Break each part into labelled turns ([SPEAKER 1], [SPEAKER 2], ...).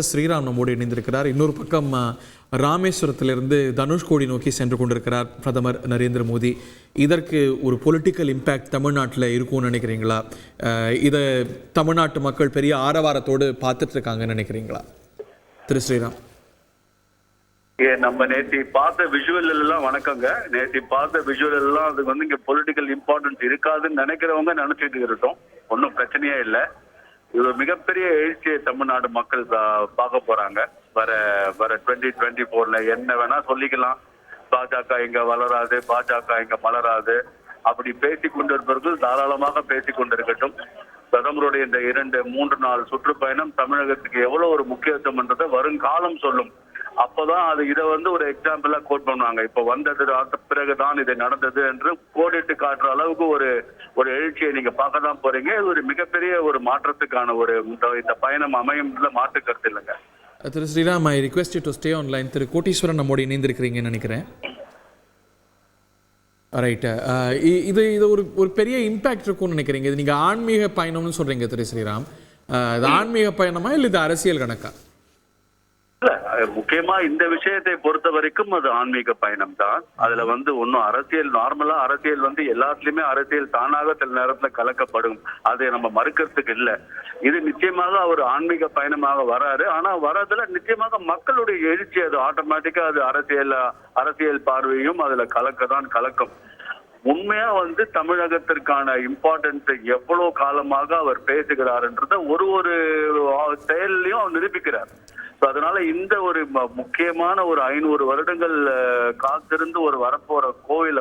[SPEAKER 1] ஸ்ரீராம் நம்மோடு இணைந்திருக்கிறார். இன்னொரு பக்கம் ராமேஸ்வரத்திலிருந்து தனுஷ்கோடி நோக்கி சென்று கொண்டிருக்கிறார் பிரதமர் நரேந்திர மோடி. இதற்கு ஒரு பொலிட்டிக்கல் இம்பேக்ட் தமிழ்நாட்டில் இருக்கும்னு நினைக்கிறீங்களா? இதை தமிழ்நாட்டு மக்கள் பெரிய ஆரவாரத்தோடு பார்த்துட்டு இருக்காங்கன்னு நினைக்கிறீங்களா திரு ஸ்ரீராம்?
[SPEAKER 2] நம்ம நேற்று பார்த்த விஷுவல் எல்லாம் வணக்கங்க. நேற்று பார்த்த விஷுவல் எல்லாம் அது இங்க பொலிட்டிக்கல் இம்பார்ட்டன்ஸ் இருக்காதுன்னு நினைக்கிறவங்க நினைச்சிட்டு இருக்கட்டும், ஒன்றும் பிரச்சனையே இல்லை. இது ஒரு மிகப்பெரிய எழுச்சியை தமிழ்நாடு மக்கள் பார்க்க போறாங்க. வர 2024 என்ன வேணா சொல்லிக்கலாம். பாஜக இங்க வளராது, பாஜக இங்க மலராது, அப்படி பேசிக் கொண்டிருப்பவர்கள் தாராளமாக பேசிக் கொண்டிருக்கட்டும். பிரதமருடைய இந்த 2-3 நாள் சுற்றுப்பயணம் தமிழகத்துக்கு எவ்வளவு ஒரு முக்கியத்துவம் என்றதை வருங்காலம் சொல்லும். அப்பதான் அது இதை ஒரு எக்ஸாம்பிளா கோட் பண்ணுவாங்க. இப்ப வந்தது பிறகுதான் இது நடந்தது என்று கோடிட்டு காட்டுற அளவுக்கு ஒரு எழுச்சியை நீங்க பார்க்க தான் போறீங்க. இது ஒரு மிகப்பெரிய ஒரு மாற்றத்துக்கான இந்த பயணம் அமையும் மாற்று கருத்து இல்லைங்க.
[SPEAKER 1] திரு Sriram, I request you to stay online. திரு கோட்டீஸ்வரன் நம்மோடு இணைந்திருக்கிறீங்கன்னு நினைக்கிறேன். ரைட்டு, இது ஒரு பெரிய இம்பேக்ட் இருக்கும்னு நினைக்கிறீங்க. இது நீங்க ஆன்மீக பயணம்னு சொல்றீங்க திரு ஸ்ரீராம். இது ஆன்மீக பயணமா இல்லை இது அரசியல் கணக்கா?
[SPEAKER 2] இல்ல, முக்கியமா இந்த விஷயத்தை பொறுத்த வரைக்கும் அது ஆன்மீக பயணம் தான். அதுல ஒன்னும் அரசியல், நார்மலா அரசியல் எல்லாத்துலயுமே அரசியல் தானாக சில நேரத்துல கலக்கப்படும், அதை நம்ம மறுக்கிறதுக்கு இல்ல. இது நிச்சயமாக அவர் ஆன்மீக பயணமாக வராரு. ஆனா வரதுல நிச்சயமாக மக்களுடைய எழுச்சி அது ஆட்டோமேட்டிக்கா அது அரசியல் பார்வையும் அதுல கலக்கும். உண்மையா தமிழகத்திற்கான இம்பார்ட்டன்ஸை எவ்வளவு காலமாக அவர் பேசுகிறார்ன்றத ஒரு செயல்லையும் அவர் நிரூபிக்கிறார். அதனால இந்த ஒரு முக்கியமான 500 வருடங்கள் காத்திருந்து வரப்போற கோவில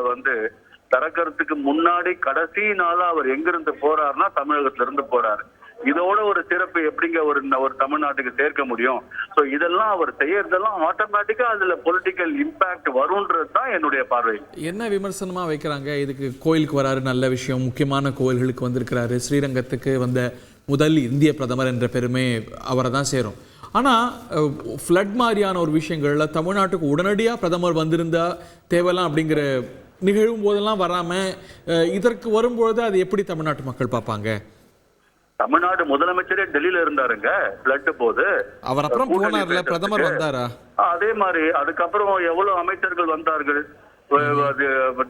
[SPEAKER 2] திறக்கிறதுக்கு முன்னாடி கடைசி நாளா அவர் எங்கிருந்து போறாருன்னா தமிழகத்துல இருந்து போறாரு. இதோட ஒரு சிறப்பு எப்படிங்க ஒரு தமிழ்நாட்டுக்கு சேர்க்க முடியும்? சோ இதெல்லாம் அவர் செய்யறதெல்லாம் ஆட்டோமேட்டிக்கா அதுல பொலிட்டிக்கல் இம்பாக்ட் வரும்ன்றது தான் என்னுடைய பார்வை.
[SPEAKER 1] என்ன விமர்சனமா வைக்கிறாங்க? இதுக்கு கோயிலுக்கு வராரு, நல்ல விஷயம், முக்கியமான கோயில்களுக்கு வந்திருக்கிறாரு. ஸ்ரீரங்கத்துக்கு வந்த முதல் இந்திய பிரதமர் என்ற பெருமை அவரை தான் சேரும். ஆனால் ஃப்ளட் மாதிரியான ஒரு விஷயங்கள்ல தமிழ்நாட்டுக்கு உடனடியாக பிரதமர் வந்திருந்தா தேவலாம் அப்படிங்கிற நிகழும் போதெல்லாம் வராமல் இதற்கு வரும்பொழுது அது எப்படி தமிழ்நாட்டு மக்கள் பார்ப்பாங்க?
[SPEAKER 2] தமிழ்நாடு முதலமைச்சரே டெல்லியில இருந்தாருங்க ஃப்ளட் போது.
[SPEAKER 1] அவர் அப்புறம் போனார்ல, பிரதமர் வந்தாரா?
[SPEAKER 2] அதே மாதிரி அதுக்கப்புறம் எவ்வளவு அமைச்சர்கள் வந்தார்கள்.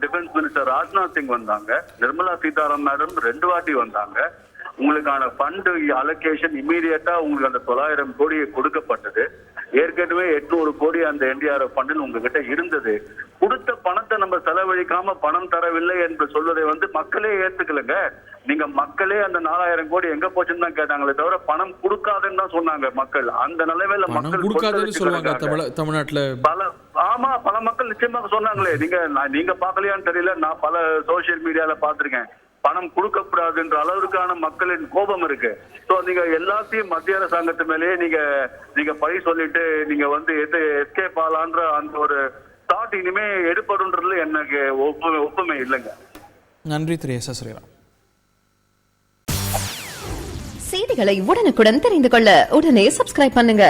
[SPEAKER 2] டிஃபென்ஸ் மினிஸ்டர் ராஜ்நாத் சிங் வந்தாங்க, நிர்மலா சீதாராமன் மேடம் 2 வாட்டி வந்தாங்க. உங்களுக்கான ஃபண்ட் அலோகேஷன் இம்மீடியட்டா உங்களுக்கு அந்த 900 கோடி கொடுக்கப்பட்டது. ஏற்கனவே 800 கோடி அந்த என்டிஆர்எஃப் ஃபண்டில் உங்ககிட்ட இருந்தது. கொடுத்த பணத்தை நம்ம செலவழிக்காம பணம் தரவில்லை என்று சொல்வதை மக்களே ஏத்துக்கலங்க. நீங்க மக்களே அந்த 4000 கோடி எங்க போச்சுன்னு தான் கேட்டாங்களே தவிர பணம் கொடுக்காதுன்னு தான் சொன்னாங்க மக்கள். அந்த நிலைமையில மக்கள்
[SPEAKER 1] தமிழ்நாட்டுல
[SPEAKER 2] பல மக்கள் நிச்சயமாக சொன்னாங்களே. நீங்க பாக்கலையான்னு தெரியல, நான் பல சோசியல் மீடியால பாத்திருக்கேன். பணம் கொடுக்கக்கூடாதுன்ற அளவிற்கான மக்களின் கோபம் இருக்கு. சோ நீங்க எல்லாத்தையும் மத்திய அரசாங்கத்து மேலேயே நீங்க பழி சொல்லிட்டு நீங்க எஸ்கேப் ஆகலான்ற அந்த ஒரு தாட் இனிமே எடுப்படுன்றதுல எனக்கு ஒப்புமை இல்லைங்க.
[SPEAKER 1] நன்றி திரு எஸ். ஸ்ரீராம்.
[SPEAKER 3] செய்திகளை உடனுக்குடன் தெரிந்து கொள்ள உடனே சப்ஸ்கிரைப் பண்ணுங்க.